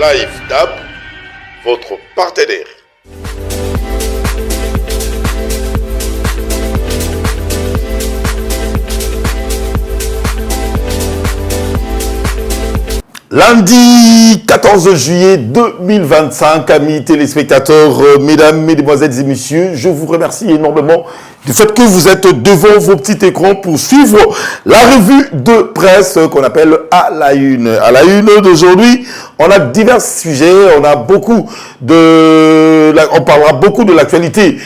Live Tab, votre partenaire. Lundi 14 juillet 2025, amis téléspectateurs, mesdames, mesdemoiselles et messieurs, je vous remercie énormément du fait que vous êtes devant vos petits écrans pour suivre la revue de presse qu'on appelle À la Une. À la Une d'aujourd'hui, on a divers sujets, on parlera beaucoup de l'actualité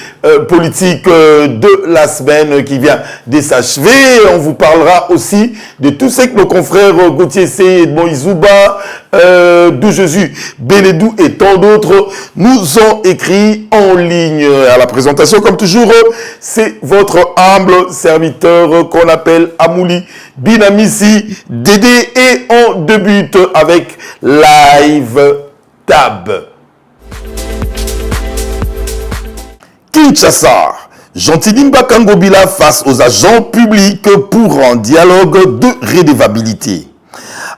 politique de la semaine qui vient de s'achever. On vous parlera aussi de tout ce que nos confrères Gauthier C, Edmond Izouba, Dou Jésus, Bélédou et tant d'autres nous ont écrit en ligne. À la présentation, comme toujours, c'est votre humble serviteur qu'on appelle Amouli Binamissi Dédé, et on débute avec Live Tab. Kinshasa, Gentilini Mbaka Ngobila face aux agents publics pour un dialogue de redevabilité.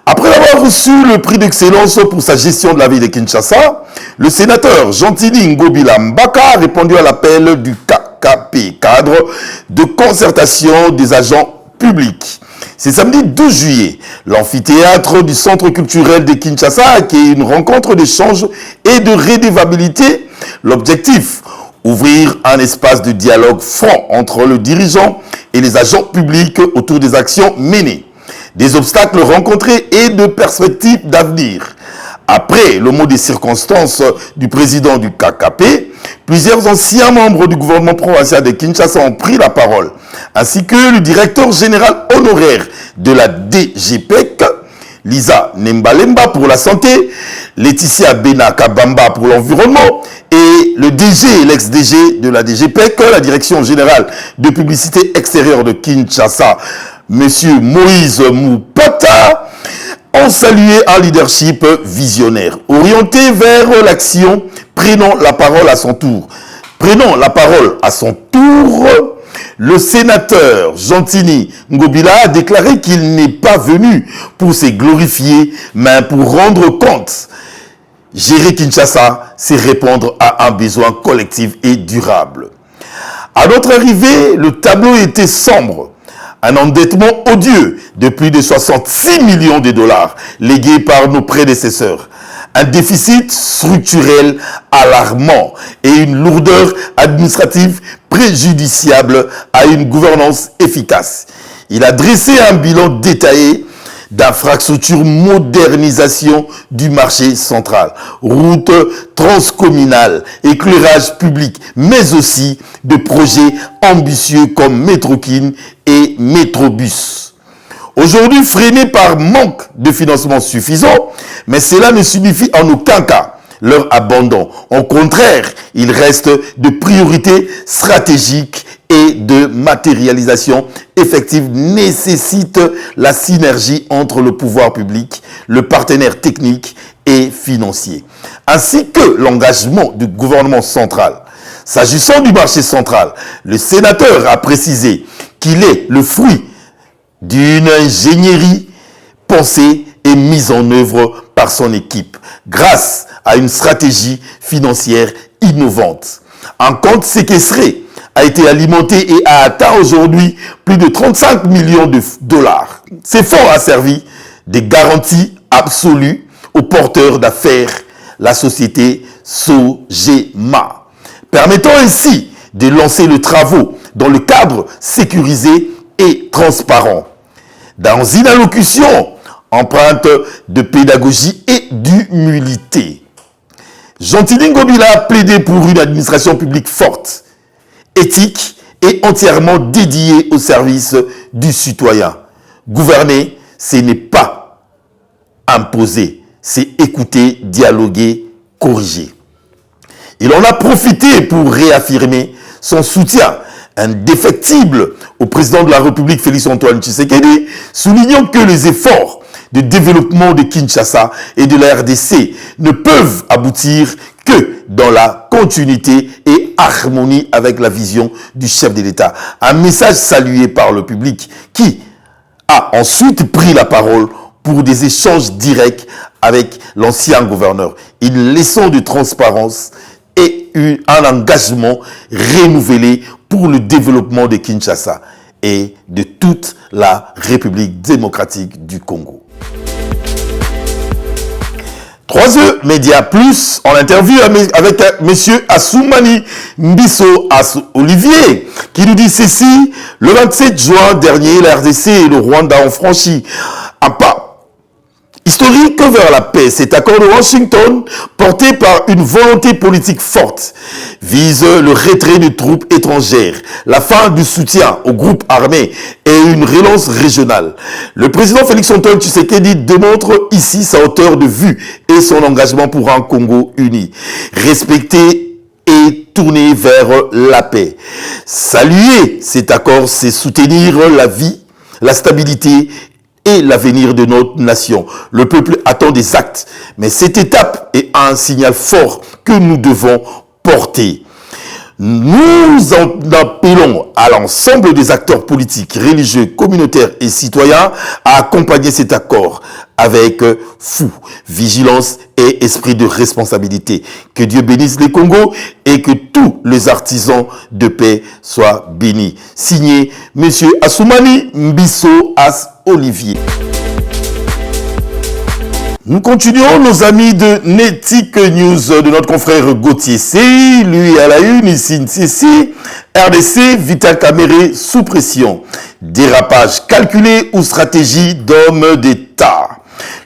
Après avoir reçu le prix d'excellence pour sa gestion de la ville de Kinshasa, le sénateur Gentilini Ngobila Mbaka a répondu à l'appel du KKP, cadre de concertation des agents publics. C'est samedi 12 juillet, l'amphithéâtre du Centre culturel de Kinshasa a accueilli une rencontre d'échange et de redevabilité. L'objectif, ouvrir un espace de dialogue franc entre le dirigeant et les agents publics autour des actions menées, des obstacles rencontrés et de perspectives d'avenir. Après le mot des circonstances du président du KKP, plusieurs anciens membres du gouvernement provincial de Kinshasa ont pris la parole, ainsi que le directeur général honoraire de la DGPEC, Lisa Nembalemba pour la santé, Laetitia Benakabamba pour l'environnement et le DG et l'ex-DG de la DGPEC, la direction générale de publicité extérieure de Kinshasa, Monsieur Moïse Moupata, ont salué un leadership visionnaire, orienté vers l'action. Prenons la parole à son tour. Le sénateur Gentilini Ngobila a déclaré qu'il n'est pas venu pour se glorifier, mais pour rendre compte. Gérer Kinshasa, c'est répondre à un besoin collectif et durable. À notre arrivée, le tableau était sombre. Un endettement odieux de plus de 66 millions de dollars légués par nos prédécesseurs. Un déficit structurel alarmant et une lourdeur administrative préjudiciable à une gouvernance efficace. Il a dressé un bilan détaillé d'infrastructures, modernisation du marché central, routes transcommunales, éclairage public, mais aussi de projets ambitieux comme Métrokin et Métrobus. Aujourd'hui freinés par manque de financement suffisant, mais cela ne signifie en aucun cas leur abandon. Au contraire, il reste de priorités stratégiques et de matérialisation effective nécessite la synergie entre le pouvoir public, le partenaire technique et financier, ainsi que l'engagement du gouvernement central. S'agissant du marché central, le sénateur a précisé qu'il est le fruit d'une ingénierie pensée et mise en œuvre par son équipe, grâce à une stratégie financière innovante. Un compte séquestré a été alimenté et a atteint aujourd'hui plus de 35 millions de dollars. Ce fonds a servi de garantie absolue aux porteurs d'affaires, la société Sogema, permettant ainsi de lancer les travaux dans le cadre sécurisé et transparent. Dans une allocution empreinte de pédagogie et d'humilité, Gentilini Ngobila a plaidé pour une administration publique forte, éthique et entièrement dédiée au service du citoyen. Gouverner, ce n'est pas imposer, c'est écouter, dialoguer, corriger. Il en a profité pour réaffirmer son soutien indéfectible au président de la République Félix-Antoine Tshisekedi, soulignant que les efforts de développement de Kinshasa et de la RDC ne peuvent aboutir que dans la continuité et harmonie avec la vision du chef de l'État. Un message salué par le public qui a ensuite pris la parole pour des échanges directs avec l'ancien gouverneur, une leçon de transparence et un engagement renouvelé pour le développement de Kinshasa et de toute la République démocratique du Congo. 3E Média Plus, en interview avec M. Assoumani Mbisso Olivier, qui nous dit ceci: le 27 juin dernier, la RDC et le Rwanda ont franchi un pas historique vers la paix. Cet accord de Washington, porté par une volonté politique forte, vise le retrait de troupes étrangères, la fin du soutien aux groupes armés et une relance régionale. Le président Félix-Antoine Tshisekedi démontre ici sa hauteur de vue et son engagement pour un Congo uni, respecté et tourné vers la paix. Saluer cet accord, c'est soutenir la vie, la stabilité et l'avenir de notre nation. Le peuple attend des actes, mais cette étape est un signal fort que nous devons porter. Nous en appelons à l'ensemble des acteurs politiques, religieux, communautaires et citoyens à accompagner cet accord avec vigilance et esprit de responsabilité. Que Dieu bénisse les Congos et que tous les artisans de paix soient bénis. Signé M. Assoumani Mbisso Olivier. Nous continuons, nos amis de Netic News, de notre confrère Gauthier C. Lui à la une, ici, RDC, Vital Kamerhe sous pression. Dérapage calculé ou stratégie d'homme d'État.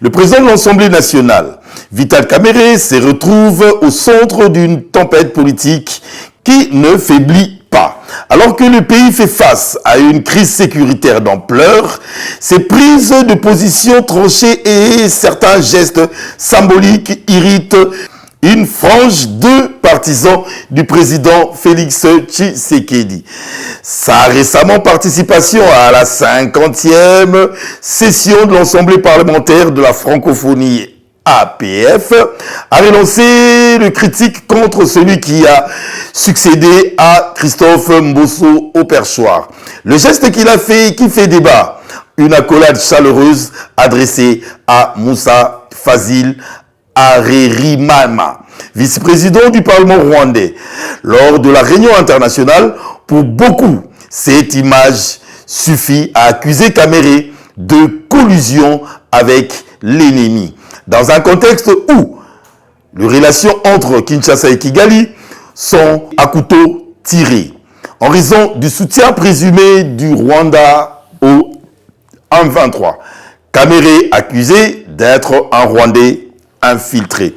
Le président de l'Assemblée nationale, Vital Kamerhe, se retrouve au centre d'une tempête politique qui ne faiblit pas. Alors que le pays fait face à une crise sécuritaire d'ampleur, ces prises de position tranchées et certains gestes symboliques irritent une frange de partisans du président Félix Tshisekedi. Sa récente participation à la 50e session de l'Assemblée parlementaire de la francophonie APF a relancé le critique contre celui qui a succédé à Christophe Mbosso au perchoir. Le geste qu'il a fait, qui fait débat, une accolade chaleureuse adressée à Moussa Fazil Harerimana, vice-président du Parlement rwandais. Lors de la réunion internationale, pour beaucoup, cette image suffit à accuser Kamerhe de collusion avec l'ennemi. Dans un contexte où les relations entre Kinshasa et Kigali sont à couteau tiré, en raison du soutien présumé du Rwanda au M23. Kamerhe accusé d'être un Rwandais infiltré.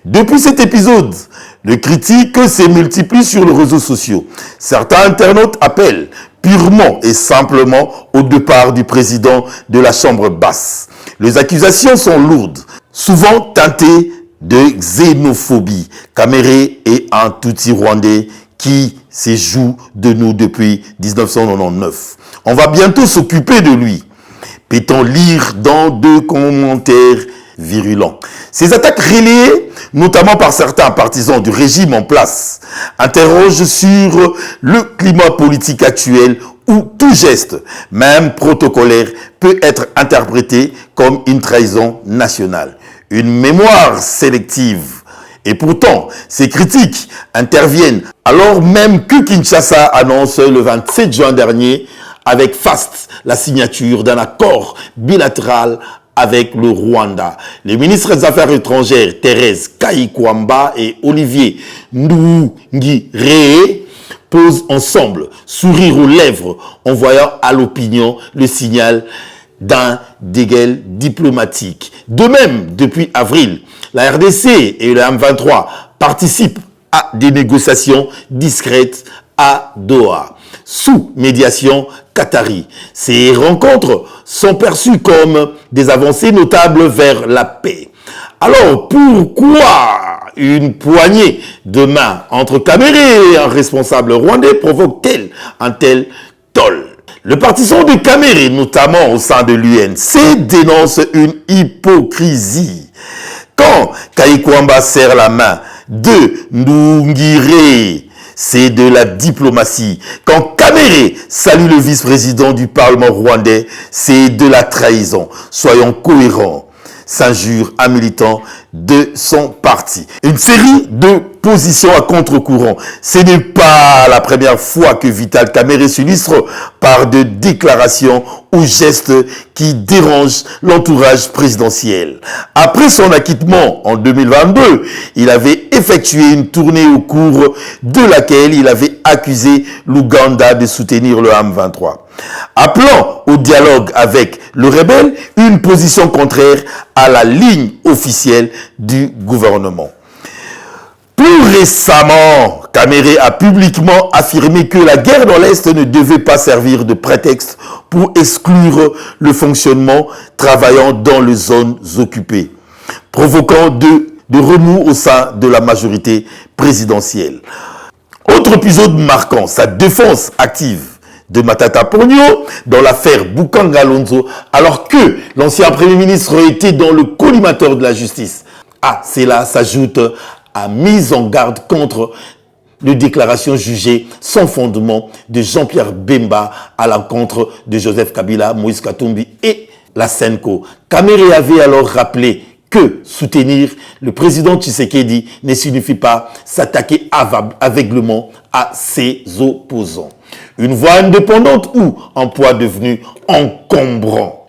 Depuis cet épisode, les critiques se multiplient sur les réseaux sociaux. Certains internautes appellent purement et simplement au départ du président de la Chambre basse. Les accusations sont lourdes, souvent teintées de xénophobie. Kamerhe est un Tutsi rwandais qui se joue de nous depuis 1999. On va bientôt s'occuper de lui. Peut-on lire dans deux commentaires virulents. Ces attaques relayées, notamment par certains partisans du régime en place, interrogent sur le climat politique actuel où tout geste, même protocolaire, peut être interprété comme une trahison nationale. Une mémoire sélective. Et pourtant, ces critiques interviennent alors même que Kinshasa annonce le 27 juin dernier avec FAST la signature d'un accord bilatéral avec le Rwanda. Les ministres des Affaires étrangères Thérèse Kayikwamba et Olivier Nduhungirehe posent ensemble, sourire aux lèvres, en voyant à l'opinion le signal d'un dégel diplomatique. De même, depuis avril, la RDC et le M23 participent à des négociations discrètes à Doha, sous médiation qatari. Ces rencontres sont perçues comme des avancées notables vers la paix. Alors, pourquoi une poignée de main entre Kamerhe et un responsable rwandais provoque-t-elle un tel toll? Le partisan de Kamerhe, notamment au sein de l'UNC, dénonce une hypocrisie. Quand Kayikwamba serre la main de Nduhungirehe, c'est de la diplomatie. Quand Kamere salue le vice-président du Parlement rwandais, c'est de la trahison. Soyons cohérents, s'injure un militant de son parti. Une série de positions à contre-courant. Ce n'est pas la première fois que Vital Kamere s'illustre par des déclarations ou gestes qui dérangent l'entourage présidentiel. Après son acquittement en 2022, il avait effectué une tournée au cours de laquelle il avait accusé l'Ouganda de soutenir le M23. Appelant au dialogue avec le rebelle, une position contraire à la ligne officielle du gouvernement. Plus récemment, Kamere a publiquement affirmé que la guerre dans l'Est ne devait pas servir de prétexte pour exclure le fonctionnement travaillant dans les zones occupées, provoquant de remous au sein de la majorité présidentielle. Autre épisode marquant, sa défense active de Matata Ponyo dans l'affaire Bukanga Lonzo, alors que l'ancien Premier ministre était dans le collimateur de la justice. Cela s'ajoute à mise en garde contre les déclarations jugées sans fondement de Jean-Pierre Bemba à l'encontre de Joseph Kabila, Moïse Katumbi et la Senko. Kamere avait alors rappelé que soutenir le président Tshisekedi ne signifie pas s'attaquer aveuglément à ses opposants. Une voix indépendante ou un poids devenu encombrant.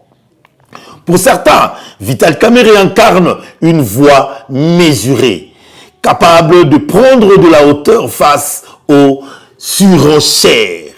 Pour certains, Vital Kamere incarne une voix mesurée, capable de prendre de la hauteur face aux surenchères.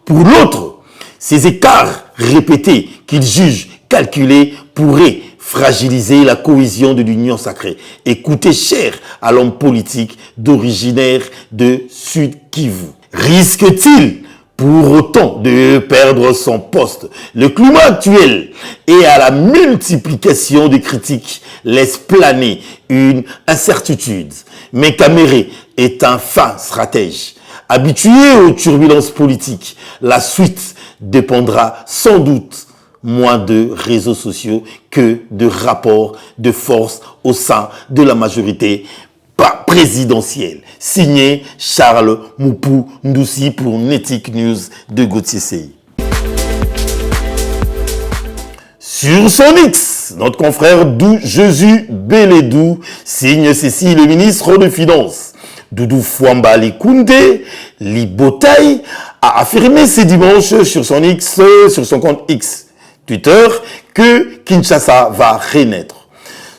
Pour l'autre, ces écarts répétés qu'il juge calculés pourraient fragiliser la cohésion de l'Union sacrée et coûter cher à l'homme politique d'originaire de Sud Kivu. Risque-t-il pour autant de perdre son poste? Le climat actuel et à la multiplication des critiques laisse planer une incertitude. Mais Kamere est un fin stratège. Habitué aux turbulences politiques, la suite dépendra sans doute moins de réseaux sociaux que de rapports de force au sein de la majorité présidentielle. Signé Charles Moupou Ndoussi pour Netic News de Gauthier CI. Sur son X, notre confrère Jésus Beledou signe ceci, le ministre des Finances. Doudou Fouamba Likunde Libotaï a affirmé ce dimanche sur son X, sur son compte X Twitter, que Kinshasa va renaître.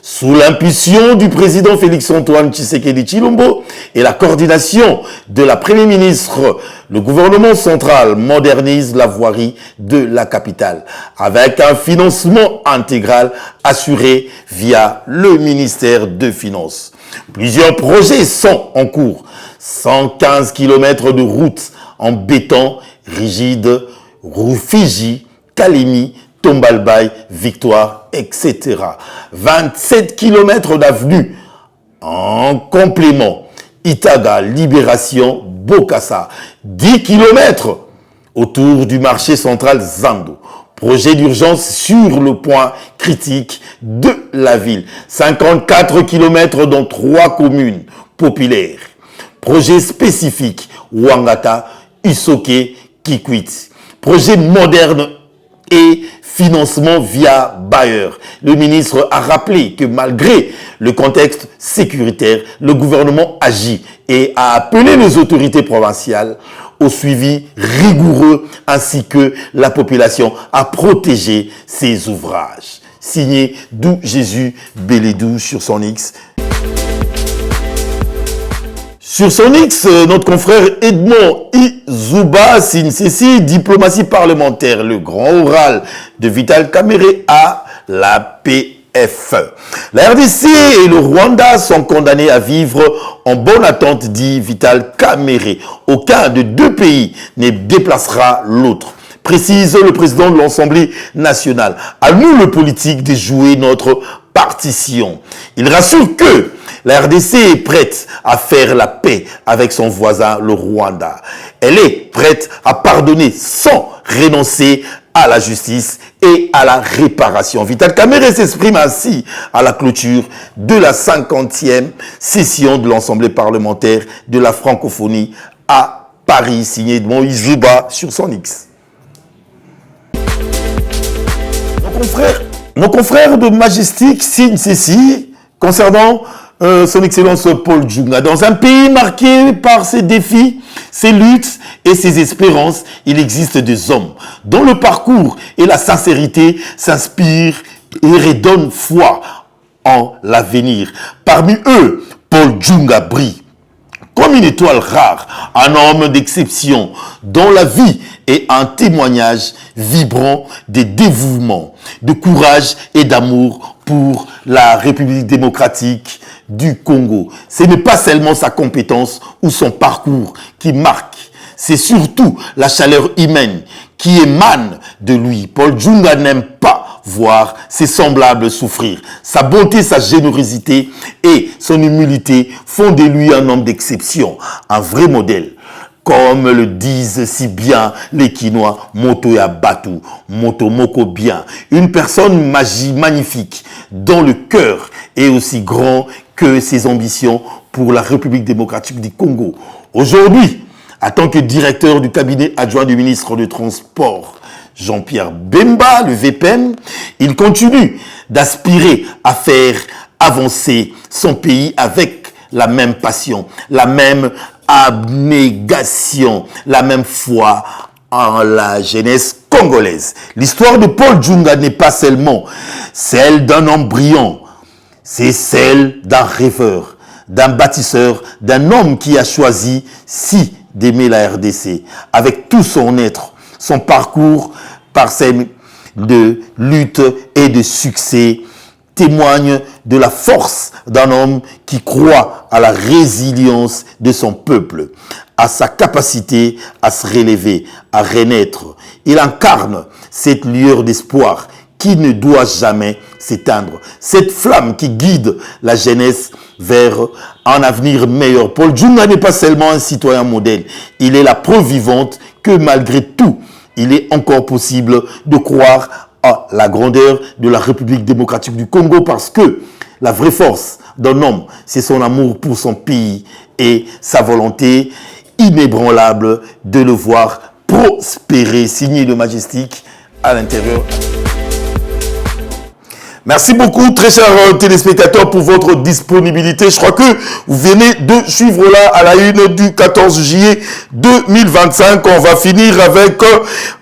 Sous l'impulsion du président Félix-Antoine Tshisekedi Tshilombo et la coordination de la Première ministre, le gouvernement central modernise la voirie de la capitale avec un financement intégral assuré via le ministère des Finances. Plusieurs projets sont en cours. 115 km de routes en béton rigide, Rufiji, Kalemi, Tombalbaye, Victoire, etc. 27 km d'avenue en complément. Itaga, Libération, Bokassa. 10 km autour du marché central Zando. Projet d'urgence sur le point critique de la ville. 54 km dans 3 communes populaires. Projet spécifique Ouangata, Isoke, Kikwit. Projet moderne et financement via bailleur. Le ministre a rappelé que malgré le contexte sécuritaire, le gouvernement agit et a appelé les autorités provinciales au suivi rigoureux ainsi que la population à protéger ses ouvrages. Signé Dou Jésus Beledou sur son X. Sur son X, notre confrère Edmond Izouba signe ceci, diplomatie parlementaire, le grand oral de Vital Kamere à la PF. La RDC et le Rwanda sont condamnés à vivre en bonne attente, dit Vital Kamere. Aucun de deux pays ne déplacera l'autre, précise le président de l'Assemblée nationale. À nous, le politique, de jouer notre partition. Il rassure que la RDC est prête à faire la paix avec son voisin, le Rwanda. Elle est prête à pardonner sans renoncer à la justice et à la réparation. Vital Kamerhe s'exprime ainsi à la clôture de la 50e session de l'Assemblée parlementaire de la francophonie à Paris, signé de Moïse Jouba sur son X. Mon confrère de Majestic signe ceci concernant son Excellence Paul Djunga. Dans un pays marqué par ses défis, ses luttes et ses espérances, il existe des hommes dont le parcours et la sincérité s'inspirent et redonnent foi en l'avenir. Parmi eux, Paul Djunga brille comme une étoile rare, un homme d'exception dont la vie est un témoignage vibrant de dévouement, de courage et d'amour pour la République démocratique du Congo. Ce n'est pas seulement sa compétence ou son parcours qui marque, c'est surtout la chaleur humaine qui émane de lui. Paul Djunga n'aime pas voir ses semblables souffrir. Sa bonté, sa générosité et son humilité font de lui un homme d'exception, un vrai modèle. Comme le disent si bien les Quinois, Moto ya Batu, Moto Moko bien. Une personne magnifique, dont le cœur est aussi grand que ses ambitions pour la République démocratique du Congo. Aujourd'hui, en tant que directeur du cabinet adjoint du ministre des Transports, Jean-Pierre Bemba, le VPN, il continue d'aspirer à faire avancer son pays avec la même passion, la même abnégation, la même foi en la jeunesse congolaise. L'histoire de Paul Djunga n'est pas seulement celle d'un homme brillant, c'est celle d'un rêveur, d'un bâtisseur, d'un homme qui a choisi d'aimer la RDC avec tout son être, son parcours parsemé de lutte et de succès témoigne de la force d'un homme qui croit à la résilience de son peuple, à sa capacité à se relever, à renaître. Il incarne cette lueur d'espoir qui ne doit jamais s'éteindre, cette flamme qui guide la jeunesse vers un avenir meilleur. Paul Djunga n'est pas seulement un citoyen modèle, il est la preuve vivante que malgré tout, il est encore possible de croire à la grandeur de la République démocratique du Congo, parce que la vraie force d'un homme, c'est son amour pour son pays et sa volonté inébranlable de le voir prospérer. Signé de Majestic à l'intérieur. Merci beaucoup, très chers téléspectateurs, pour votre disponibilité. Je crois que vous venez de suivre là à la une du 14 juillet 2025. On va finir avec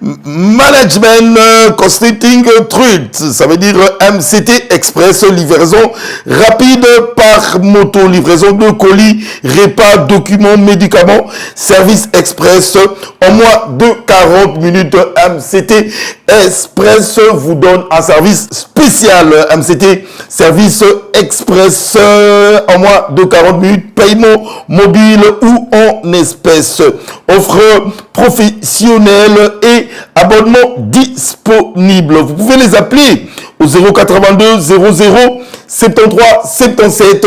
Management Consulting Truth. Ça veut dire MCT Express, livraison rapide par moto, livraison de colis, repas, documents, médicaments, service express en moins de 40 minutes. MCT Express vous donne un service spécial. MCT Service Express en moins de 40 minutes, paiement mobile ou en espèces, offre professionnelle et abonnement disponible. Vous pouvez les appeler au 082 00 73 77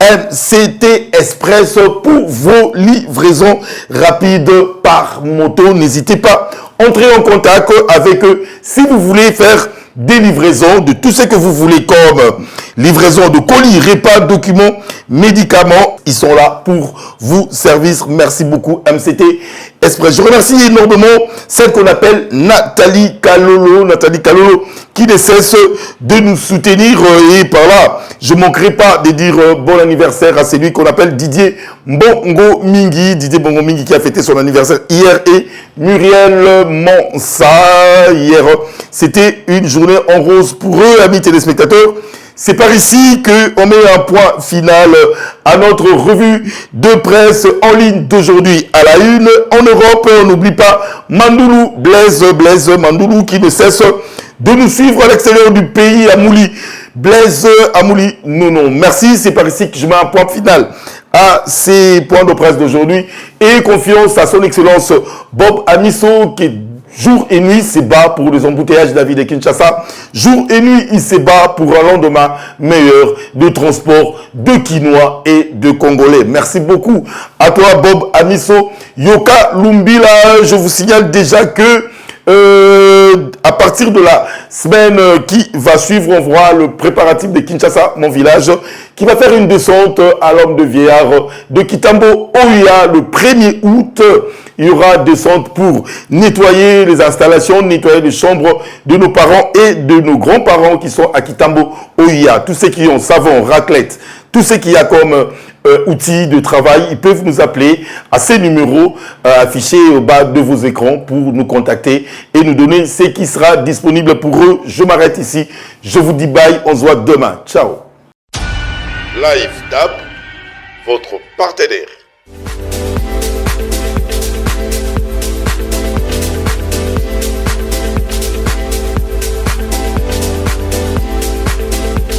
MCT Express pour vos livraisons rapides par moto. N'hésitez pas, entrez en contact avec eux si vous voulez faire des livraisons de tout ce que vous voulez, comme livraison de colis, repas, documents, médicaments. Ils sont là pour vous servir. Merci beaucoup, MCT Express. Je remercie énormément celle qu'on appelle Nathalie Kalolo. Nathalie Kalolo qui ne cesse de nous soutenir. Et par là, je ne manquerai pas de dire bon anniversaire à celui qu'on appelle Didier Bongo Mingi. Didier Bongo Mingi qui a fêté son anniversaire hier, et Muriel Mansa. Hier, c'était une journée en rose pour eux, amis téléspectateurs. C'est par ici qu'on met un point final à notre revue de presse en ligne d'aujourd'hui. À la une, en Europe, on n'oublie pas Mandoulou, Blaise Mandoulou qui ne cesse de nous suivre à l'extérieur du pays, à Mouli. Blaise Amouli, non. Merci, c'est par ici que je mets un point final à ces points de presse d'aujourd'hui. Et confiance à son excellence Bob Amiso qui jour et nuit se bat pour les embouteillages de la ville de Kinshasa. Jour et nuit, il se bat pour un lendemain meilleur de transport de Quinois et de Congolais. Merci beaucoup à toi, Bob Amiso. Yoka Lumbila, je vous signale déjà que partir de la semaine qui va suivre, on voit le préparatif de Kinshasa, mon village, qui va faire une descente à l'homme de vieillard de Kitambo Oya le 1er août. Il y aura descente pour nettoyer les installations, nettoyer les chambres de nos parents et de nos grands-parents qui sont à Kitambo Oya. Tous ceux qui ont savon, raclette, tout ce qu'il y a comme outils de travail, ils peuvent nous appeler à ces numéros affichés au bas de vos écrans pour nous contacter et nous donner ce qui sera disponible pour eux. Je m'arrête ici. Je vous dis bye. On se voit demain. Ciao. Live DAB, votre partenaire.